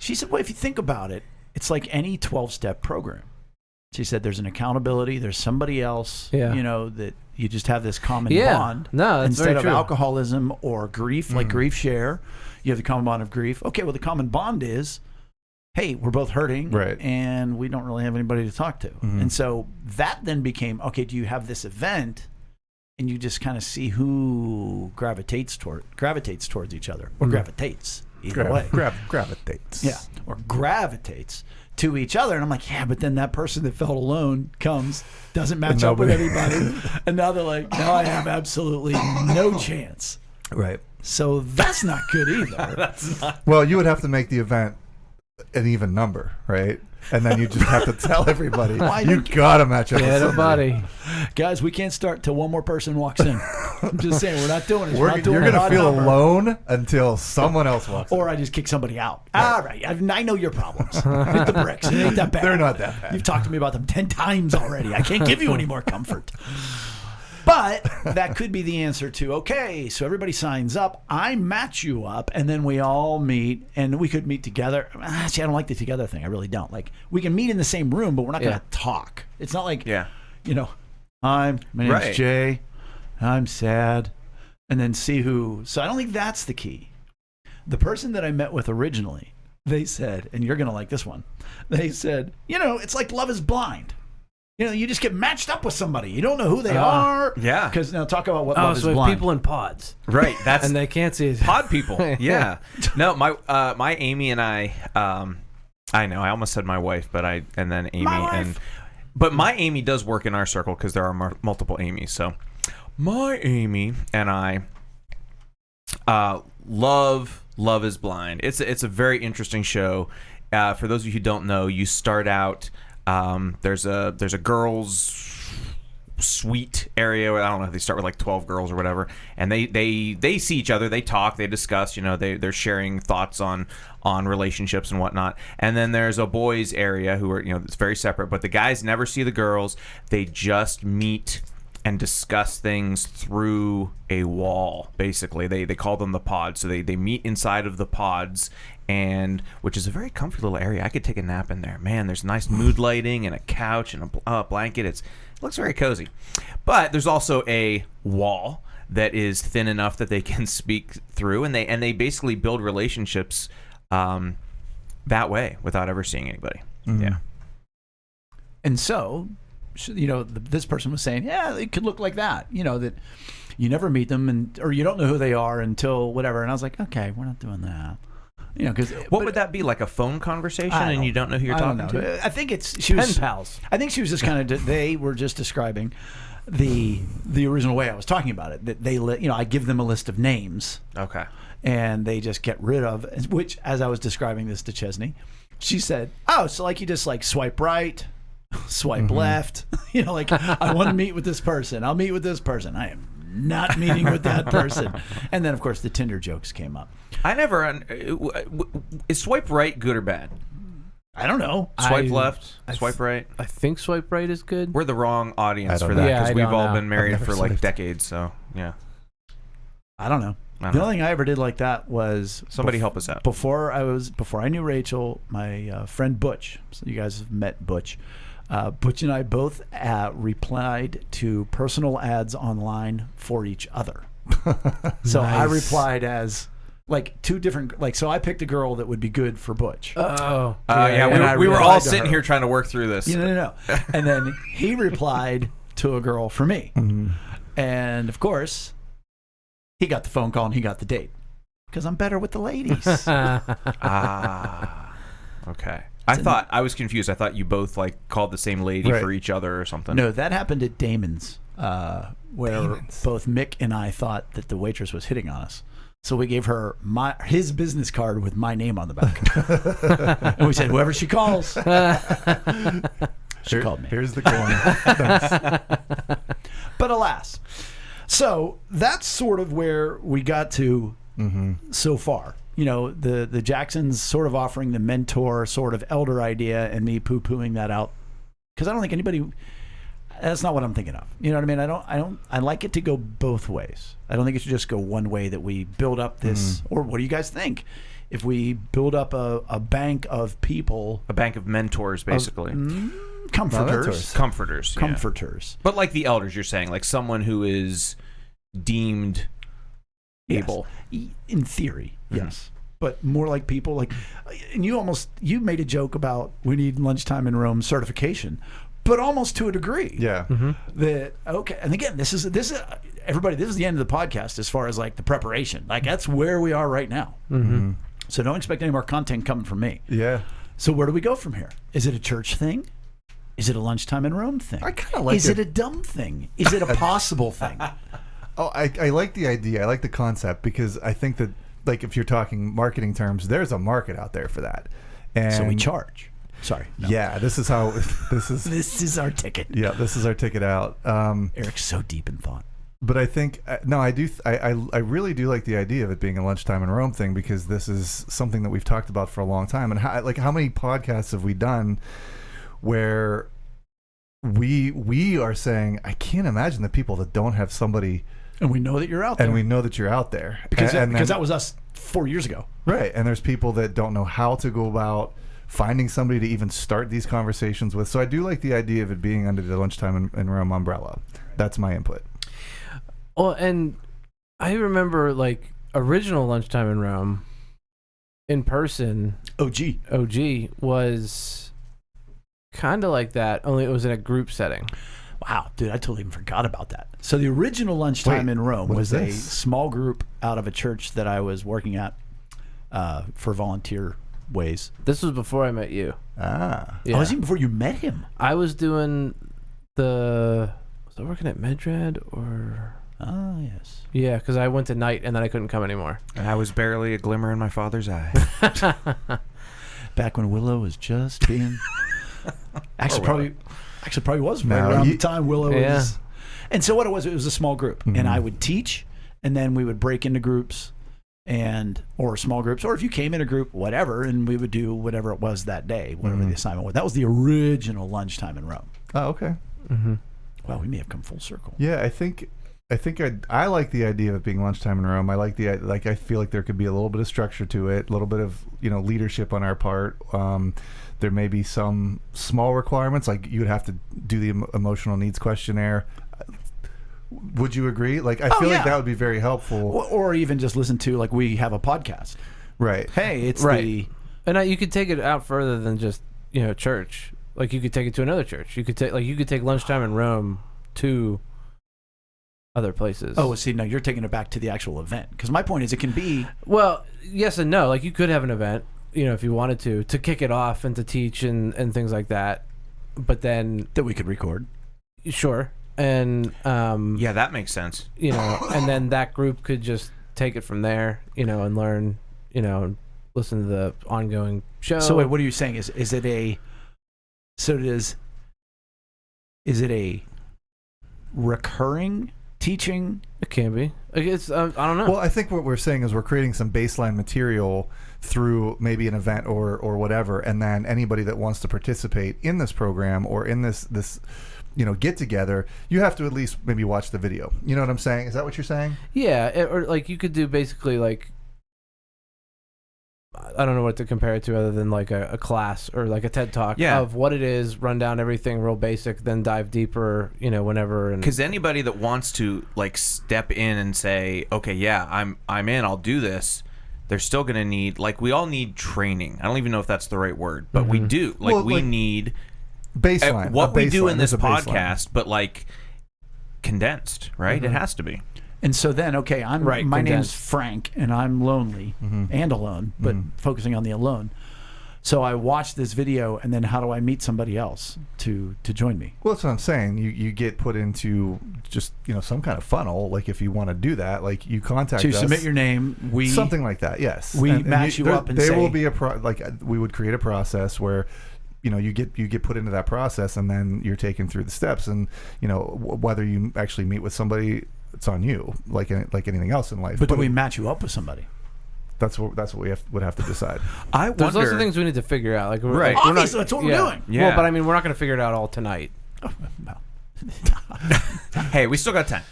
she said, well, if you think about it, it's like any 12-step program. She said there's an accountability. There's somebody else. That you just have this common bond. No, that's instead very of true. alcoholism or grief, like grief share. You have the common bond of grief. Okay, well, the common bond is, hey, we're both hurting, right, and we don't really have anybody to talk to. And so that then became, okay, do you have this event, and you just kind of see who gravitates towards each other, or gravitates either way. Gravitates. Yeah, or gravitates to each other. And I'm like, yeah, but then that person that felt alone comes, doesn't match up with anybody, and now they're like, now I have absolutely no chance. Right. So that's not good either. That's not... Well, you would have to make the event an even number, right? And then you just have to tell everybody, you got to match up with somebody. Buddy. Guys, we can't start till one more person walks in. I'm just saying, we're not doing it. You're going to feel alone until someone else walks in. Or I just kick somebody out. All right. I know your problems. Hit the bricks. It ain't that bad. They're not that bad. You've talked to me about them 10 times already. I can't give you any more comfort. But that could be the answer to, okay, so everybody signs up, I match you up, and then we all meet, and we could meet together. Actually, I don't like the together thing. I really don't. Like, we can meet in the same room, but we're not going to talk. It's not like, you know, my name's Jay, I'm sad, and then see who. So I don't think that's the key. The person that I met with originally, they said, and you're going to like this one, they said, you know, it's like Love is Blind. You know, you just get matched up with somebody. You don't know who they are. Yeah. Because now talk about what Love is Blind. People in pods. Right. That's and they can't see it. Pod people. Yeah. No, my Amy and I know I almost said my wife, but and then Amy but my Amy does work in our circle because there are multiple Amy's. So my Amy and I love Love is Blind. It's a very interesting show. For those of you who don't know, you start out. There's a girls' suite area. I don't know if they start with like 12 girls or whatever, and they see each other, they talk, they discuss. You know, they're sharing thoughts on relationships and whatnot. And then there's a boys' area who are, you know, it's very separate. But the guys never see the girls. They just meet and discuss things through a wall. Basically, they call them the pods. So they meet inside of the pods. And which is a very comfy little area. I could take a nap in there. Man, there's nice mood lighting and a couch and a blanket. It looks very cozy. But there's also a wall that is thin enough that they can speak through, and they basically build relationships that way without ever seeing anybody. Mm-hmm. Yeah. And so, you know, this person was saying, yeah, it could look like that. You know, that you never meet them or you don't know who they are until whatever. And I was like, okay, we're not doing that. You know, because what would that be, like a phone conversation, and you don't know who you're talking to? I think she was pen pals. I think she was just kind of. They were just describing the original way I was talking about it. That I give them a list of names. Okay. And they just get rid of, which, as I was describing this to Chesney, she said, "Oh, so like you just like swipe right, swipe left. You know, like I want to meet with this person. I'll meet with this person. I am not meeting with that person." And then, of course, the Tinder jokes came up. I never. Is swipe right good or bad? I don't know. Swipe left, swipe right. I think swipe right is good. We're the wrong audience for that because we've all been married for like swiped. decades. So yeah. I don't know. The only thing I ever did like that was somebody help us out. Before I knew Rachel, my friend Butch. So you guys have met Butch. Butch and I both replied to personal ads online for each other. So I replied as like two different, like, so I picked a girl that would be good for Butch. We were all sitting here trying to work through this. No. And then he replied to a girl for me. Mm-hmm. And of course, he got the phone call and he got the date because I'm better with the ladies. Okay. I was confused. I thought you both like called the same lady for each other or something. No, that happened at Damon's, where both Mick and I thought that the waitress was hitting on us. So we gave her his business card with my name on the back. And we said, whoever she calls. She called me. Here's the coin. But alas. So that's sort of where we got to so far. You know, the Jacksons sort of offering the mentor sort of elder idea and me poo-pooing that out. Because I don't think anybody... That's not what I'm thinking of. You know what I mean? I like it to go both ways. I don't think it should just go one way, that we build up this, or what do you guys think? If we build up a bank of people. A bank of mentors, basically. Comforters. Comforters. Yeah. Comforters. But like the elders, you're saying, like someone who is deemed able. In theory, yes. But more like people like, and you made a joke about we need Lunchtime in Rome certification. But almost to a degree. Yeah. That okay, and again, this is everybody. This is the end of the podcast as far as like the preparation. Like that's where we are right now. Mm-hmm. So don't expect any more content coming from me. Yeah. So where do we go from here? Is it a church thing? Is it a Lunchtime in Rome thing? I kind of like. Is it a dumb thing? Is it a possible thing? Oh, I like the idea. I like the concept because I think that, like, if you're talking marketing terms, there's a market out there for that. And so we charge. Sorry. No. Yeah, this is how this is. This is our ticket. Yeah, this is our ticket out. Eric's so deep in thought. But I think I do. I really do like the idea of it being a Lunchtime in Rome thing because this is something that we've talked about for a long time. And how many podcasts have we done where we are saying, I can't imagine the people that don't have somebody, And we know that you're out there. and we know that you're out there. because And then- that was us 4 years ago. right. And there's people that don't know how to go about finding somebody to even start these conversations with. So I do like the idea of it being under the Lunchtime in Rome umbrella. That's my input. Well, and I remember like original Lunchtime in Rome in person. OG was kind of like that, only it was in a group setting. Wow, dude, I totally even forgot about that. So the original Lunchtime Wait, in Rome what was is a this? small group out of a church that I was working at for volunteer ways. This was before I met you. Ah. Yeah. Oh, was even before you met him? I was doing was I working at Medrad or? Ah, yes. Yeah, because I went to night and then I couldn't come anymore. And I was barely a glimmer in my father's eye. Back when Willow was just being... actually, probably was right No, around the time Willow Yeah. was... And so what it was a small group. Mhm. And I would teach, and then we would break into groups or small groups, or if you came in a group, whatever, and we would do whatever it was that day, whatever the assignment was. That was the original Lunchtime in Rome. Oh, okay. Mm-hmm. Well, we may have come full circle. Yeah, I think I like the idea of it being Lunchtime in Rome. I like I feel like there could be a little bit of structure to it, a little bit of leadership on our part. There may be some small requirements, like you would have to do the emotional needs questionnaire. Would you agree? Like, I feel like that would be very helpful. Or even just listen to, like, we have a podcast. Right. Hey, it's Right. And you could take it out further than just church. Like you could take it to another church. You could take Lunchtime in Rome to other places. Oh, see, no, you're taking it back to the actual event. Because my point is, it can be... Well, yes and no. Like you could have an event, if you wanted to kick it off and to teach and things like that. But then that we could record. Sure. And Yeah, that makes sense. and then that group could just take it from there, and learn, and listen to the ongoing show. So wait, what are you saying? Is it a recurring teaching? It can be. It's I don't know. Well, I think what we're saying is we're creating some baseline material through maybe an event or whatever, and then anybody that wants to participate in this program or in this get together, you have to at least maybe watch the video. You know what I'm saying? Is that what you're saying? Yeah, or like you could do basically like, I don't know what to compare it to other than like a class or like a TED Talk of what it is, run down everything real basic, then dive deeper, whenever. Because anybody that wants to like step in and say, okay, yeah, I'm in, I'll do this, they're still going to need, like, we all need training. I don't even know if that's the right word, but we do. Like, Well, we need baseline. what we do in There's this a baseline. podcast, but like condensed, right? It has to be. And so then, okay, my name's condensed. Frank, and I'm lonely and alone, but focusing on the alone. So I watch this video, and then how do I meet somebody else to join me? Well, that's what I'm saying. You get put into just some kind of funnel. Like if you want to do that, like you contact us. Submit your name. Something like that. Yes. We match you up and there say... will be we would create a process where you get put into that process, and then you're taken through the steps, and whether you actually meet with somebody, it's on you, like anything else in life. But do we match you up with somebody? That's what we would have to decide. I There's wonder. lots of things we need to figure out. Like, Right. we're Obviously, that's what we're doing. Yeah. Well, but I mean, we're not going to figure it out all tonight. Well, Hey, we still got time.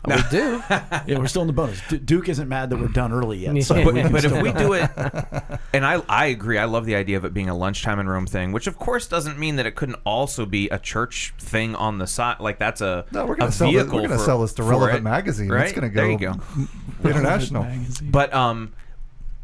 We do. yeah, we're still in the bonus. Duke isn't mad that we're done early yet. So Yeah. we can But if still we go. do it, and I agree, I love the idea of it being a Lunchtime in Rome thing, which of course doesn't mean that it couldn't also be a church thing on the side. Like that's No, we're a gonna sell vehicle. we're gonna for- sell this to for Relevant it, Magazine. right? It's gonna go There you go. international. Magazine. But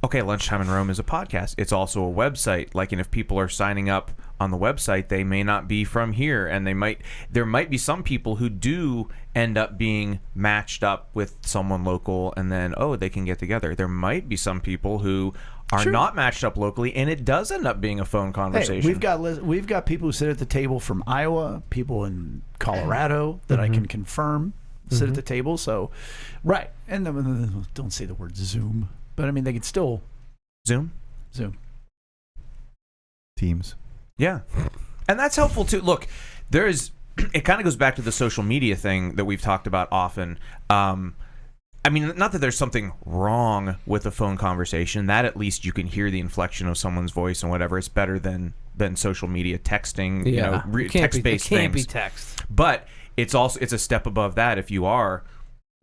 okay, Lunchtime in Rome is a podcast. It's also a website. Like, and if people are signing up on the website, they may not be from here, and there might be some people who do end up being matched up with someone local, and then they can get together. There might be some people who are not matched up locally, and it does end up being a phone conversation. Hey, we've got people who sit at the table from Iowa, people in Colorado that I can confirm sit at the table. So, right, and then, don't say the word Zoom, but I mean they could still Zoom. Teams. Yeah. And that's helpful too. Look, it kind of goes back to the social media thing that we've talked about often. I mean, not that there's something wrong with a phone conversation. That at least you can hear the inflection of someone's voice and whatever. It's better than than social media, texting, Yeah. text-based It can't be things. text. But it's a step above that if you are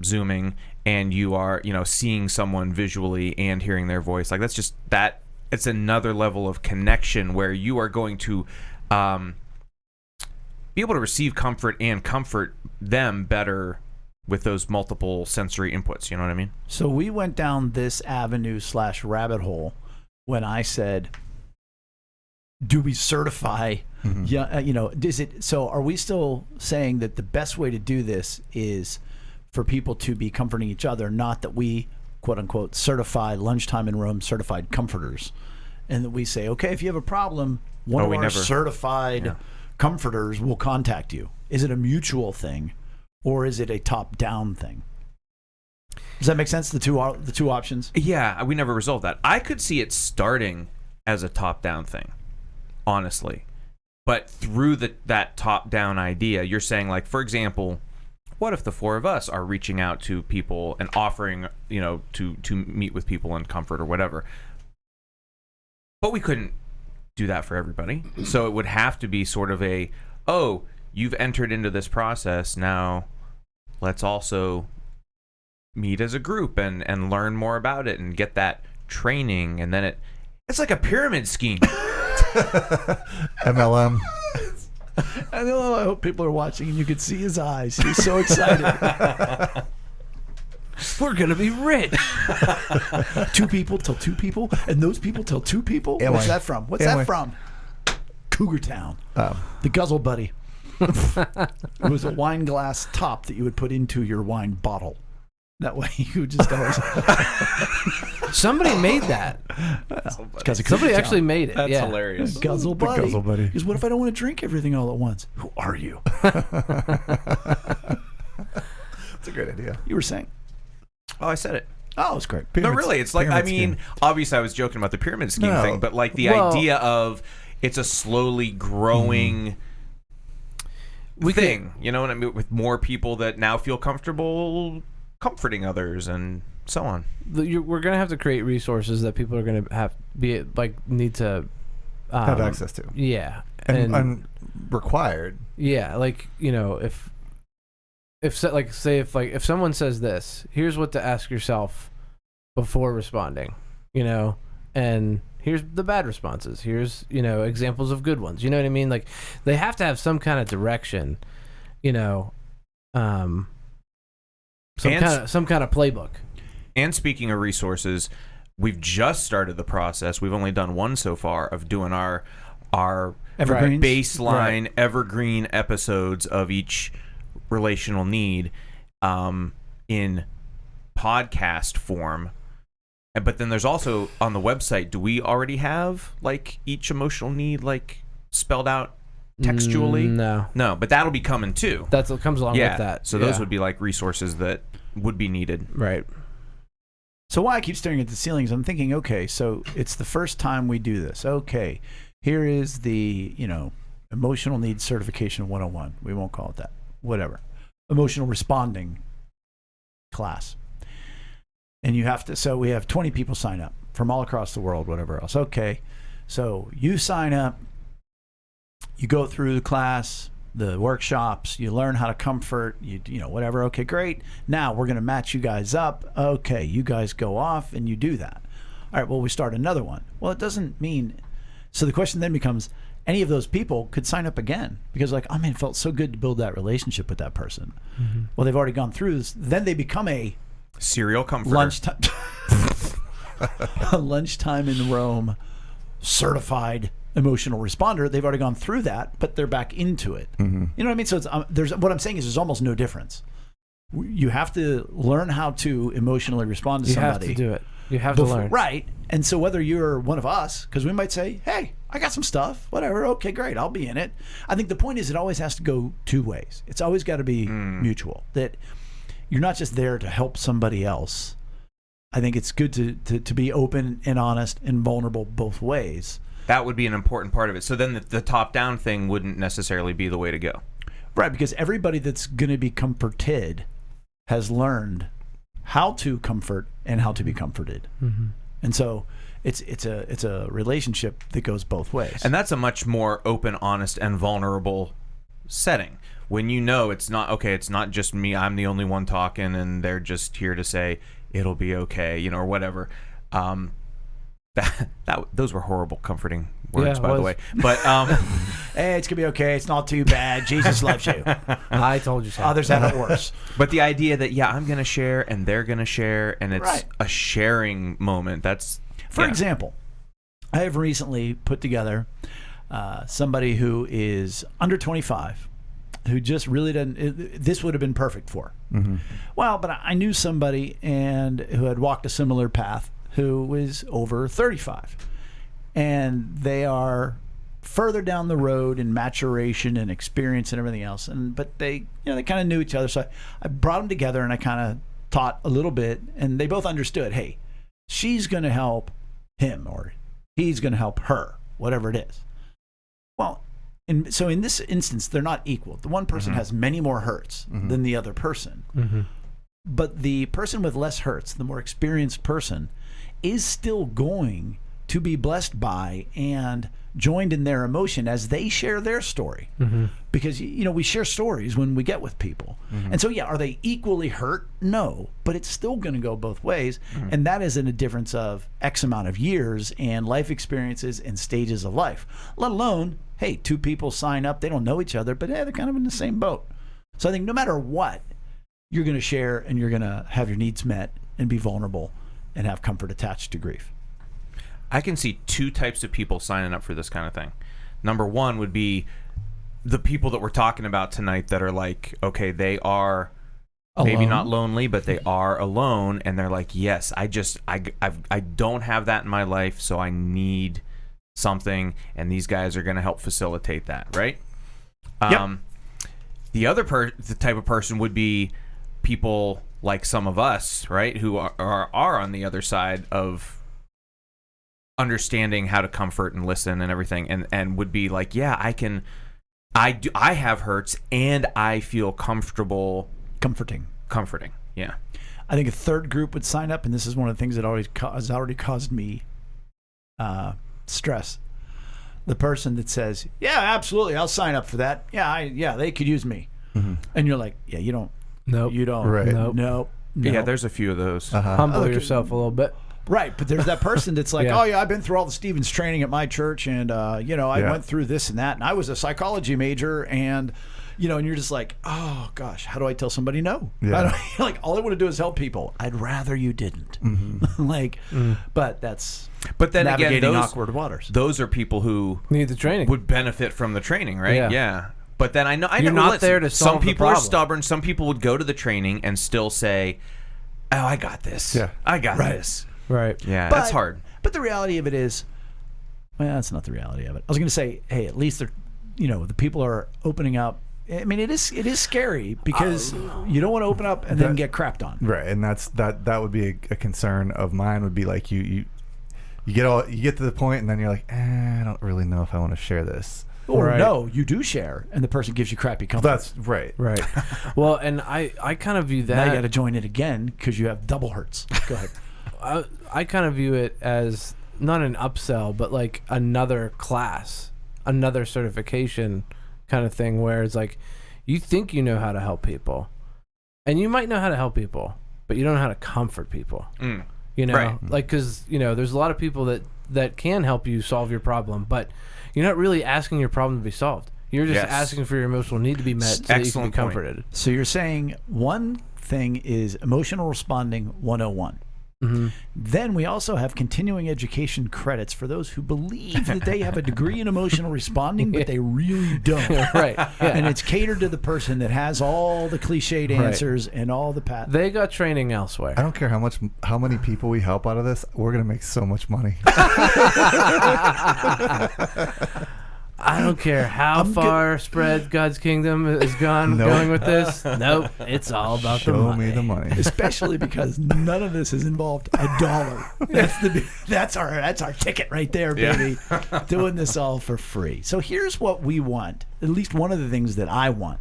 Zooming and you are, seeing someone visually and hearing their voice. Like it's another level of connection where you are going to be able to receive comfort and comfort them better with those multiple sensory inputs. You know what I mean? So we went down this avenue / rabbit hole when I said, do we certify? Yeah, is it so? Are we still saying that the best way to do this is for people to be comforting each other, not that we quote unquote certify Lunchtime in Rome certified comforters, and that we say, okay, if you have a problem, one of our certified comforters will contact you? Is it a mutual thing, or is it a top-down thing? Does that make sense? The two options. Yeah, we never resolved that. I could see it starting as a top-down thing, honestly. But through that top-down idea, you're saying, like, for example, what if the four of us are reaching out to people and offering, to meet with people in comfort or whatever? But we couldn't do that for everybody. So it would have to be sort of you've entered into this process. Now let's also meet as a group and learn more about it and get that training. And then it's like a pyramid scheme. MLM. I hope people are watching and you could see his eyes. He's so excited. We're going to be rich. 2 people tell 2 people, and those people tell 2 people. Amway. What's that from? Cougar Town. The Guzzle Buddy. It was a wine glass top that you would put into your wine bottle. That way you just always... Somebody made that. Somebody actually made it. That's yeah. hilarious. Guzzle Buddy. Guzzle Buddy. Because what if I don't want to drink everything all at once? Who are you? That's a great idea. You were saying? Oh, I said it. Oh, it's great. No, really, it's like, pyramid scheme. obviously I was joking about the pyramid scheme No. thing, but like the Well- idea of it's a slowly growing thing, you know what I mean? With more people that now feel comfortable comforting others and so on. We're going to have to create resources that people are going to need to Have access to. Yeah. And required. Yeah, like, if someone says this, here's what to ask yourself before responding, and here's the bad responses. Here's, examples of good ones. You know what I mean? Like, they have to have some kind of direction, some kind of playbook. And speaking of resources, we've just started the process. We've only done one so far of doing our Evergreens? baseline evergreen episodes of each relational need in podcast form. But then there's also on the website, do we already have like each emotional need like spelled out textually? No, but that'll be coming too. That's what comes along Yeah, with that. so those would be like resources that would be needed. Right. So while I keep staring at the ceilings, I'm thinking, okay, so it's the first time we do this. Okay, here is the, emotional needs certification 101. We won't call it that. Whatever. Emotional responding class. And you have to, so we have 20 people sign up from all across the world, whatever else. Okay, so you sign up, you go through the class, the workshops, you learn how to comfort, whatever. Okay, great. Now we're going to match you guys up. Okay, you guys go off and you do that. All right, well, we start another one. Well, it doesn't mean, so the question then becomes, any of those people could sign up again because it felt so good to build that relationship with that person. Mm-hmm. Well, they've already gone through this. Then they become a serial comforter. Lunchtime in Rome certified emotional responder. They've already gone through that, but they're back into it. Mm-hmm. You know what I mean? So it's, what I'm saying is there's almost no difference. You have to learn how to emotionally respond to somebody. You have to do it. You have to learn. Right. And so whether you're one of us, because we might say, hey, I got some stuff, whatever. Okay, great. I'll be in it. I think the point is it always has to go 2 ways. It's always got to be mutual, that you're not just there to help somebody else. I think it's good to be open and honest and vulnerable both ways. That would be an important part of it. So then the top-down thing wouldn't necessarily be the way to go. Right, because everybody that's going to be comforted has learned how to comfort and how to be comforted. Mm-hmm. And so it's a relationship that goes both ways. And that's a much more open, honest, and vulnerable setting. When you know it's not just me, I'm the only one talking, and they're just here to say it'll be okay, or whatever. Those were horrible, comforting words, by the way. But hey, it's gonna be okay. It's not too bad. Jesus loves you. I told you so. Others have it worse. But the idea that I'm gonna share and they're gonna share, and it's a sharing moment. That's for example, I have recently put together somebody who is under 25. Who just really doesn't. This would have been perfect for. Mm-hmm. Well, but I knew somebody who had walked a similar path who was over 35, and they are further down the road in maturation and experience and everything else. But they they kind of knew each other, so I brought them together and I kind of taught a little bit, and they both understood. Hey, she's going to help him, or he's going to help her, whatever it is. Well. So in this instance, they're not equal. The one person has many more hurts than the other person. Mm-hmm. But the person with less hurts, the more experienced person, is still going to be blessed by and joined in their emotion as they share their story. Mm-hmm. Because, we share stories when we get with people. Mm-hmm. And so, are they equally hurt? No. But it's still going to go both ways. Mm-hmm. And that is in a difference of X amount of years and life experiences and stages of life. Let alone, hey, two people sign up. They don't know each other, but they're kind of in the same boat. So I think no matter what, you're going to share and you're going to have your needs met and be vulnerable and have comfort attached to grief. I can see two types of people signing up for this kind of thing. Number one would be the people that we're talking about tonight that are like, okay, they are maybe Alone? not lonely, but they are alone, and they're like, yes, I don't have that in my life, so I need something, and these guys are going to help facilitate that, right? Yep. The type of person would be people like some of us, right, who are on the other side of understanding how to comfort and listen and everything, and would be like, yeah, I have hurts and I feel comfortable Comforting. Yeah. I think a third group would sign up, and this is one of the things that has already caused me stress. The person that says, yeah, absolutely, I'll sign up for that. Yeah, they could use me. Mm-hmm. And you're like, yeah, you don't. Nope. You don't. Right. Nope. Yeah, there's a few of those. Humble Okay. yourself a little bit. Right, but there's that person that's like, Yeah. oh yeah, I've been through all the Stevens training at my church, and I went through this and that, and I was a psychology major, and and you're just like, oh gosh, how do I tell somebody no? Yeah. Like all I want to do is help people. I'd rather you didn't. Mm-hmm. But that's But then navigating again, awkward waters. those are people who Need the training. would benefit from the training, right? Yeah. But then I know You're not listen, there to solve some the people are problem. stubborn. Some people would go to the training and still say, "Oh, I got this. Yeah. I got Right. this." Right. Yeah, But- that's hard. But the reality of it is, well, that's not the reality of it. I was going to say, hey, at least they're, the people are opening up. I mean, it is scary because you don't want to open up and then get crapped on. Right, and that would be a concern of mine. Would be like you get to the point, and then you're like, I don't really know if I want to share this. Or Right. no, you do share, and the person gives you crappy comfort. That's right. Right. Well, and I kind of view Now you got that. to join it again because you have double hurts. Go ahead. I kind of view it as not an upsell, but like another class, another certification kind of thing, where it's like you think you know how to help people, and you might know how to help people, but you don't know how to comfort people. Right. Like, because there's a lot of people that can help you solve your problem, but you're not really asking your problem to be solved. You're just Yes. asking for your emotional need to be met so that you can be Excellent point. comforted. So you're saying one thing is emotional responding 101. Mm-hmm. Then we also have continuing education credits for those who believe that they have a degree in emotional responding, but they really don't. Right. Yeah. And it's catered to the person that has all the cliched answers and all the They got training elsewhere. I don't care how many people we help out of this. We're gonna make so much money. I don't care how far spread God's kingdom is going with this. Nope, it's all about the Show money. me the money. especially because none of this has involved a dollar. That's our ticket right there, baby. Doing this all for free. So here's what we want. At least one of the things that I want.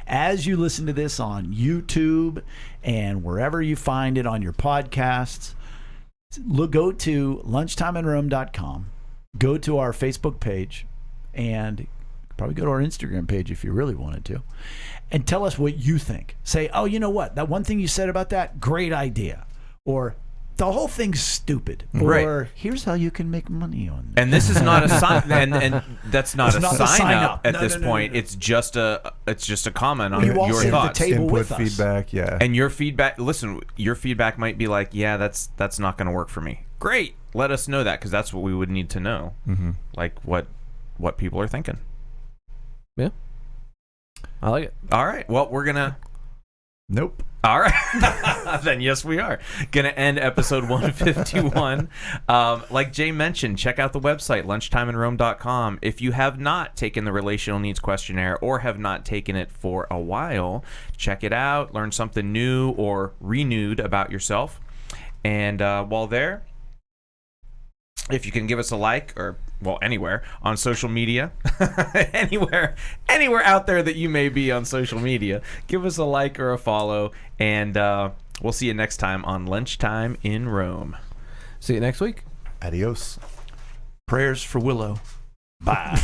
As you listen to this on YouTube and wherever you find it on your podcasts, Go to lunchtimeinrome.com, go to our Facebook page, and probably go to our Instagram page if you really wanted to, and tell us what you think. Say, oh, you know what? That one thing you said about that, great idea. Or the whole thing's stupid. Right. Or here's how you can make money on this. And this is not a sign, and that's not It's a not the sign sign up up. at No, this no, no, point. no. It's just a comment on You all your sit at the thoughts. table Input, with us. feedback, yeah. And your feedback, listen, your feedback might be like, yeah, that's not going to work for me. Great. Let us know that, because that's what we would need to know. Mm-hmm. Like what people are thinking. Yeah. I like it. All right. Well, we're going to... Nope. All right. Then yes, we are going to end episode 151. Like Jay mentioned, check out the website, lunchtimeinrome.com. If you have not taken the relational needs questionnaire or have not taken it for a while, check it out, learn something new or renewed about yourself. And while there, if you can give us a like, or well, anywhere on social media, anywhere out there that you may be on social media, give us a like or a follow, and we'll see you next time on Lunchtime in Rome. See you next week. Adios. Prayers for Willow. Bye.